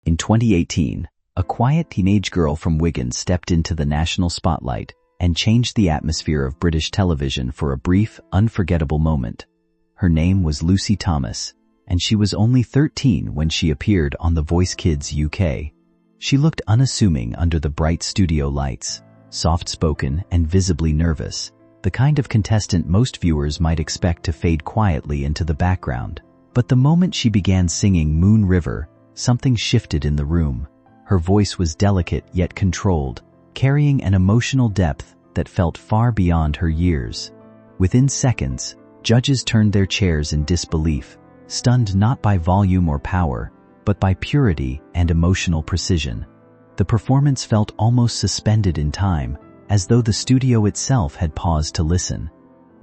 In 2018, a quiet teenage girl from Wigan stepped into the national spotlight and changed the atmosphere of British television for a brief, unforgettable moment. Her name was Lucy Thomas, and she was only 13 when she appeared on The Voice Kids UK. She looked unassuming under the bright studio lights, soft-spoken and visibly nervous, the kind of contestant most viewers might expect to fade quietly into the background. But the moment she began singing Moon River, something shifted in the room. Her voice was delicate yet controlled, carrying an emotional depth that felt far beyond her years. Within seconds, judges turned their chairs in disbelief, stunned not by volume or power, but by purity and emotional precision. The performance felt almost suspended in time, as though the studio itself had paused to listen.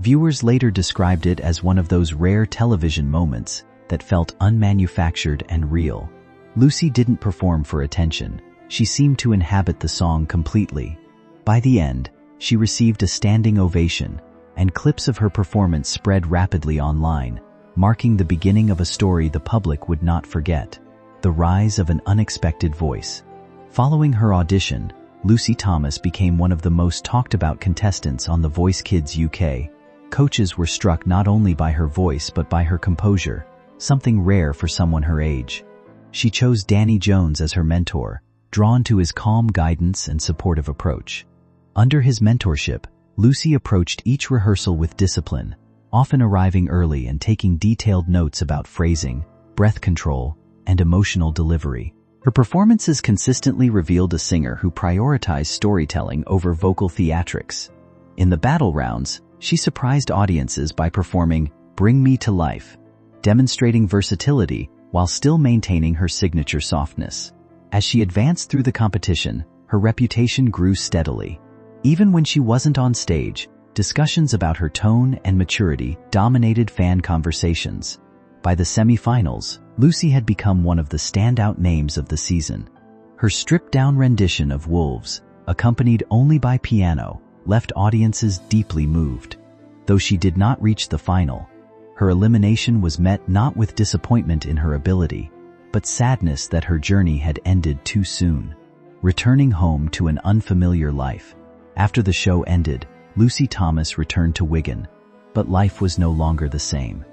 Viewers later described it as one of those rare television moments that felt unmanufactured and real. Lucy didn't perform for attention. She seemed to inhabit the song completely. By the end, she received a standing ovation, and clips of her performance spread rapidly online, marking the beginning of a story the public would not forget: the rise of an unexpected voice. Following her audition, Lucy Thomas became one of the most talked-about contestants on The Voice Kids UK. Coaches were struck not only by her voice but by her composure, something rare for someone her age. She chose Danny Jones as her mentor, drawn to his calm guidance and supportive approach. Under his mentorship, Lucy approached each rehearsal with discipline, often arriving early and taking detailed notes about phrasing, breath control, and emotional delivery. Her performances consistently revealed a singer who prioritized storytelling over vocal theatrics. In the battle rounds, she surprised audiences by performing Bring Me to Life, demonstrating versatility while still maintaining her signature softness. As she advanced through the competition, her reputation grew steadily. Even when she wasn't on stage, discussions about her tone and maturity dominated fan conversations. By the semi-finals, Lucy had become one of the standout names of the season. Her stripped-down rendition of Wolves, accompanied only by piano, left audiences deeply moved. Though she did not reach the final, her elimination was met not with disappointment in her ability, but sadness that her journey had ended too soon, returning home to an unfamiliar life. After the show ended, Lucy Thomas returned to Wigan, but life was no longer the same.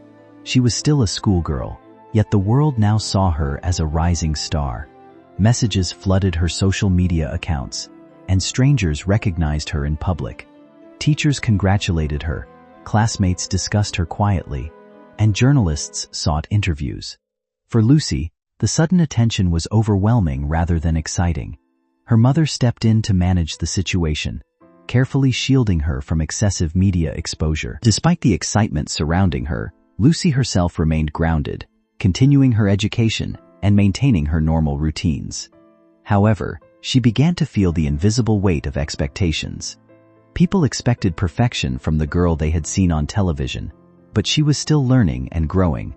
She was still a schoolgirl, yet the world now saw her as a rising star. Messages flooded her social media accounts, and strangers recognized her in public. Teachers congratulated her, classmates discussed her quietly, and journalists sought interviews. For Lucy, the sudden attention was overwhelming rather than exciting. Her mother stepped in to manage the situation, carefully shielding her from excessive media exposure. Despite the excitement surrounding her, Lucy herself remained grounded, continuing her education and maintaining her normal routines. However, she began to feel the invisible weight of expectations. People expected perfection from the girl they had seen on television, but she was still learning and growing.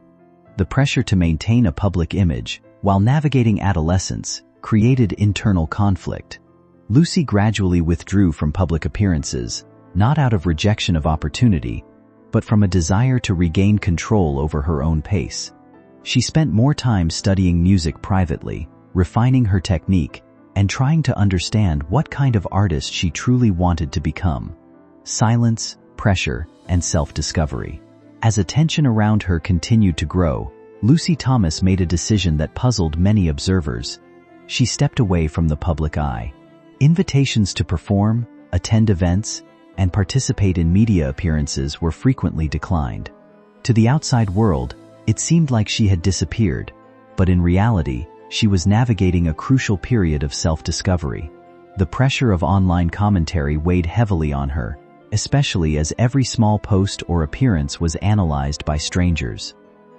The pressure to maintain a public image while navigating adolescence created internal conflict. Lucy gradually withdrew from public appearances, not out of rejection of opportunity, but from a desire to regain control over her own pace. She spent more time studying music privately, refining her technique, and trying to understand what kind of artist she truly wanted to become. Silence, pressure, and self-discovery. As attention around her continued to grow, Lucy Thomas made a decision that puzzled many observers. She stepped away from the public eye. Invitations to perform, attend events, and participate in media appearances were frequently declined. To the outside world, it seemed like she had disappeared, but in reality, she was navigating a crucial period of self-discovery. The pressure of online commentary weighed heavily on her, especially as every small post or appearance was analyzed by strangers.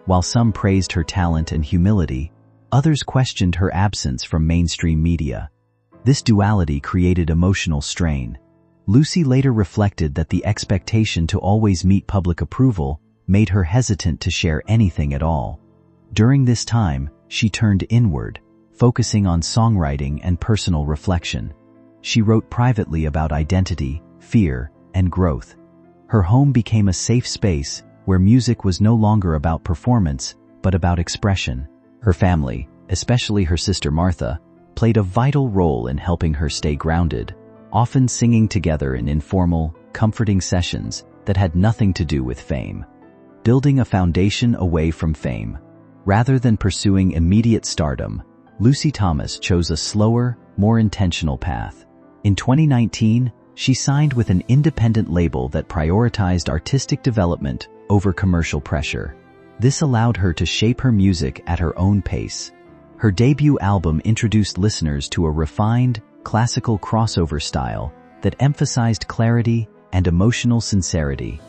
While some praised her talent and humility, others questioned her absence from mainstream media. This duality created emotional strain. Lucy later reflected that the expectation to always meet public approval made her hesitant to share anything at all. During this time, she turned inward, focusing on songwriting and personal reflection. She wrote privately about identity, fear, and growth. Her home became a safe space where music was no longer about performance, but about expression. Her family, especially her sister Martha, played a vital role in helping her stay grounded, often singing together in informal, comforting sessions that had nothing to do with fame. Building a foundation away from fame. Rather than pursuing immediate stardom, Lucy Thomas chose a slower, more intentional path. In 2019, she signed with an independent label that prioritized artistic development over commercial pressure. This allowed her to shape her music at her own pace. Her debut album introduced listeners to a refined, classical crossover style that emphasized clarity and emotional sincerity.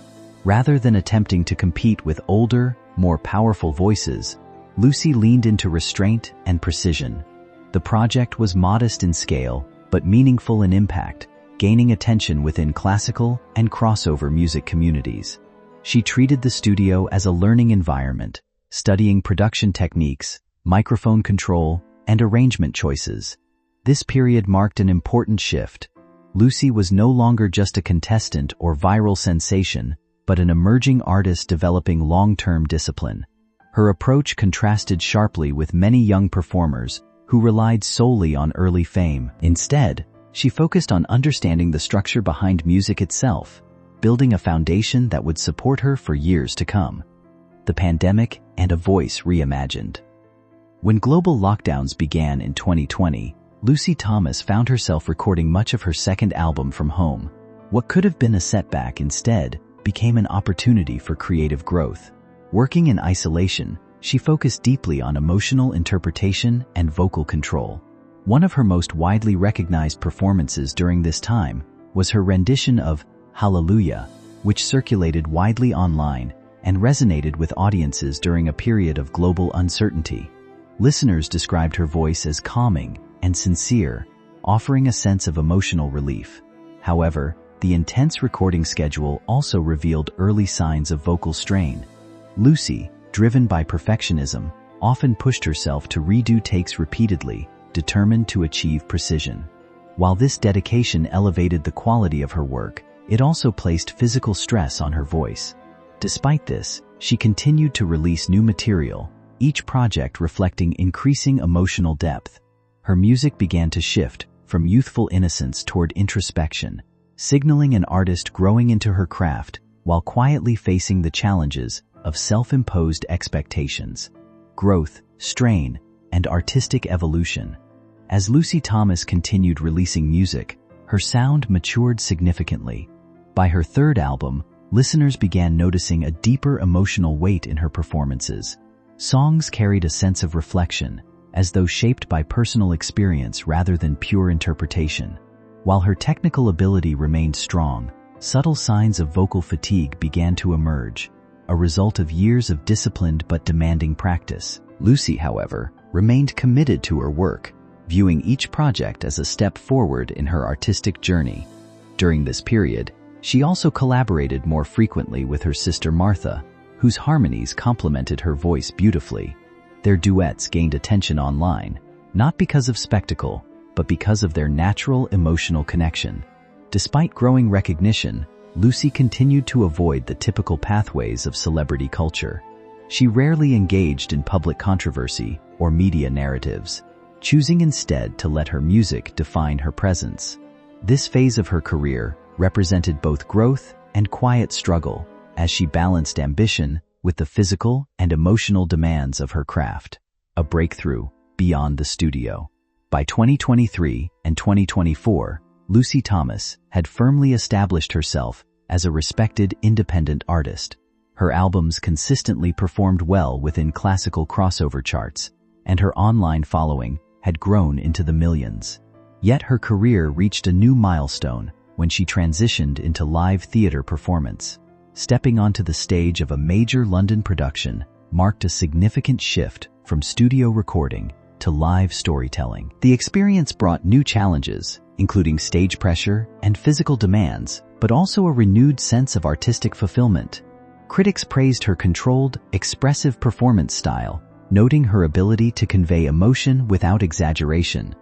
Rather than attempting to compete with older, more powerful voices, Lucy leaned into restraint and precision. The project was modest in scale, but meaningful in impact, gaining attention within classical and crossover music communities. She treated the studio as a learning environment, studying production techniques, microphone control, and arrangement choices. This period marked an important shift. Lucy was no longer just a contestant or viral sensation, but an emerging artist developing long-term discipline. Her approach contrasted sharply with many young performers who relied solely on early fame. Instead, she focused on understanding the structure behind music itself, building a foundation that would support her for years to come. The pandemic and a voice reimagined. When global lockdowns began in 2020, Lucy Thomas found herself recording much of her second album from home. What could have been a setback instead became an opportunity for creative growth. Working in isolation, she focused deeply on emotional interpretation and vocal control. One of her most widely recognized performances during this time was her rendition of Hallelujah, which circulated widely online and resonated with audiences during a period of global uncertainty. Listeners described her voice as calming and sincere, offering a sense of emotional relief. However, the intense recording schedule also revealed early signs of vocal strain. Lucy, driven by perfectionism, often pushed herself to redo takes repeatedly, determined to achieve precision. While this dedication elevated the quality of her work, it also placed physical stress on her voice. Despite this, she continued to release new material, each project reflecting increasing emotional depth. Her music began to shift from youthful innocence toward introspection, signaling an artist growing into her craft while quietly facing the challenges of self-imposed expectations, growth, strain, and artistic evolution. As Lucy Thomas continued releasing music, her sound matured significantly. By her third album, listeners began noticing a deeper emotional weight in her performances. Songs carried a sense of reflection, as though shaped by personal experience rather than pure interpretation. While her technical ability remained strong, subtle signs of vocal fatigue began to emerge, a result of years of disciplined but demanding practice. Lucy, however, remained committed to her work, viewing each project as a step forward in her artistic journey. During this period, she also collaborated more frequently with her sister Martha, whose harmonies complemented her voice beautifully. Their duets gained attention online, not because of spectacle, but because of their natural emotional connection. Despite growing recognition, Lucy continued to avoid the typical pathways of celebrity culture. She rarely engaged in public controversy or media narratives, choosing instead to let her music define her presence. This phase of her career represented both growth and quiet struggle, as she balanced ambition with the physical and emotional demands of her craft. A breakthrough beyond the studio. By 2023 and 2024, Lucy Thomas had firmly established herself as a respected independent artist. Her albums consistently performed well within classical crossover charts, and her online following had grown into the millions. Yet her career reached a new milestone when she transitioned into live theater performance. Stepping onto the stage of a major London production marked a significant shift from studio recording to live storytelling. The experience brought new challenges, including stage pressure and physical demands, but also a renewed sense of artistic fulfillment. Critics praised her controlled, expressive performance style, noting her ability to convey emotion without exaggeration.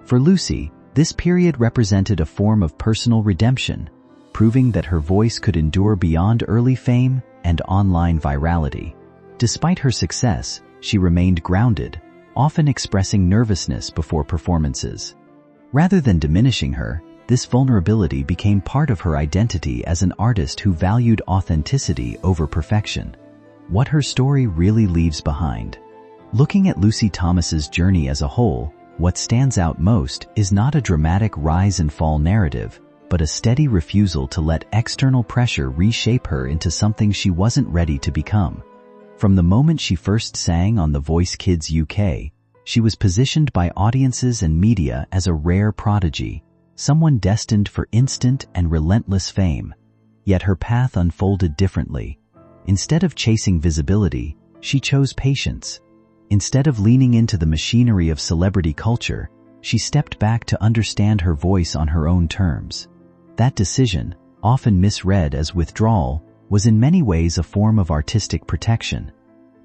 For Lucy, this period represented a form of personal redemption, proving that her voice could endure beyond early fame and online virality. Despite her success, she remained grounded, often expressing nervousness before performances. Rather than diminishing her, this vulnerability became part of her identity as an artist who valued authenticity over perfection. What her story really leaves behind. Looking at Lucy Thomas's journey as a whole, what stands out most is not a dramatic rise and fall narrative, but a steady refusal to let external pressure reshape her into something she wasn't ready to become. From the moment she first sang on The Voice Kids UK, she was positioned by audiences and media as a rare prodigy, someone destined for instant and relentless fame. Yet her path unfolded differently. Instead of chasing visibility, she chose patience. Instead of leaning into the machinery of celebrity culture, she stepped back to understand her voice on her own terms. That decision, often misread as withdrawal, was in many ways a form of artistic protection.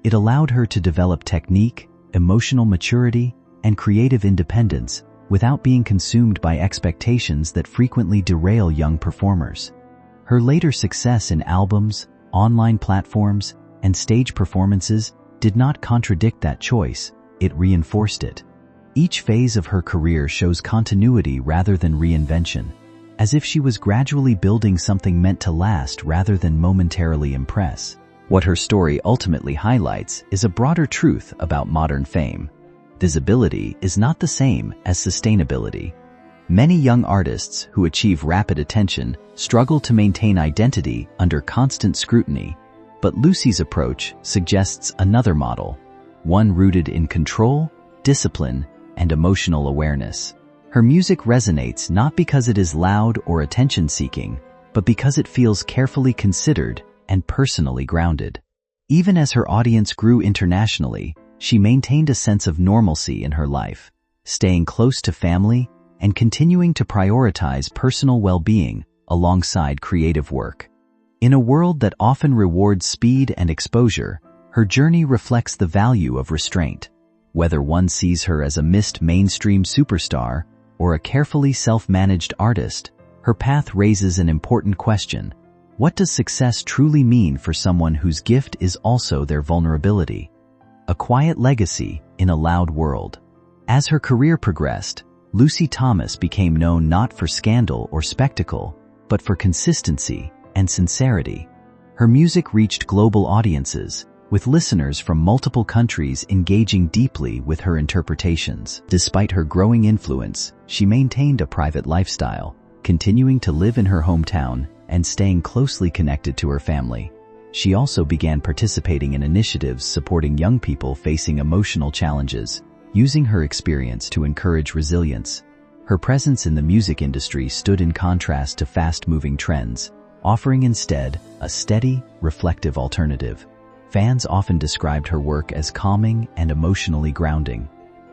It allowed her to develop technique, emotional maturity, and creative independence without being consumed by expectations that frequently derail young performers. Her later success in albums, online platforms, and stage performances did not contradict that choice, it reinforced it. Each phase of her career shows continuity rather than reinvention, as if she was gradually building something meant to last rather than momentarily impress. What her story ultimately highlights is a broader truth about modern fame. Visibility is not the same as sustainability. Many young artists who achieve rapid attention struggle to maintain identity under constant scrutiny, but Lucy's approach suggests another model, one rooted in control, discipline, and emotional awareness. Her music resonates not because it is loud or attention-seeking, but because it feels carefully considered and personally grounded. Even as her audience grew internationally, she maintained a sense of normalcy in her life, staying close to family and continuing to prioritize personal well-being alongside creative work. In a world that often rewards speed and exposure, her journey reflects the value of restraint. Whether one sees her as a missed mainstream superstar or a carefully self-managed artist, her path raises an important question. What does success truly mean for someone whose gift is also their vulnerability? A quiet legacy in a loud world. As her career progressed, Lucy Thomas became known not for scandal or spectacle, but for consistency and sincerity. Her music reached global audiences, with listeners from multiple countries engaging deeply with her interpretations. Despite her growing influence, she maintained a private lifestyle, continuing to live in her hometown and staying closely connected to her family. She also began participating in initiatives supporting young people facing emotional challenges, using her experience to encourage resilience. Her presence in the music industry stood in contrast to fast-moving trends, offering instead a steady, reflective alternative. Fans often described her work as calming and emotionally grounding.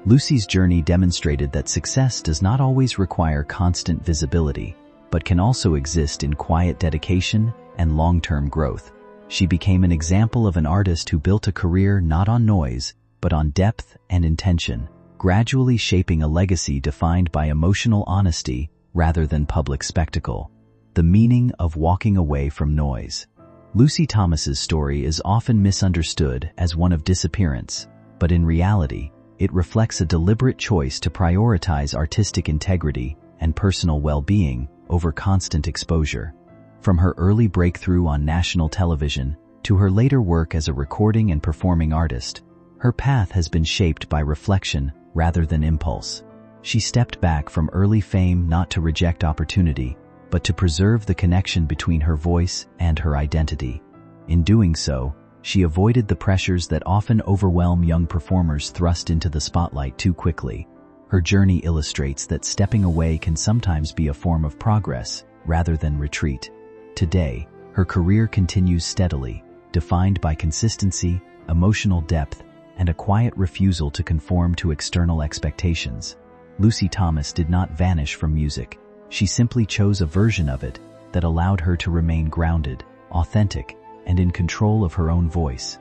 Lucy's journey demonstrated that success does not always require constant visibility, but can also exist in quiet dedication and long-term growth. She became an example of an artist who built a career not on noise, but on depth and intention, gradually shaping a legacy defined by emotional honesty rather than public spectacle. The meaning of walking away from noise. Lucy Thomas's story is often misunderstood as one of disappearance, but in reality, it reflects a deliberate choice to prioritize artistic integrity and personal well-being over constant exposure. From her early breakthrough on national television to her later work as a recording and performing artist, her path has been shaped by reflection rather than impulse. She stepped back from early fame not to reject opportunity, but to preserve the connection between her voice and her identity. In doing so, she avoided the pressures that often overwhelm young performers thrust into the spotlight too quickly. Her journey illustrates that stepping away can sometimes be a form of progress rather than retreat. Today, her career continues steadily, defined by consistency, emotional depth, and a quiet refusal to conform to external expectations. Lucy Thomas did not vanish from music. She simply chose a version of it that allowed her to remain grounded, authentic, and in control of her own voice.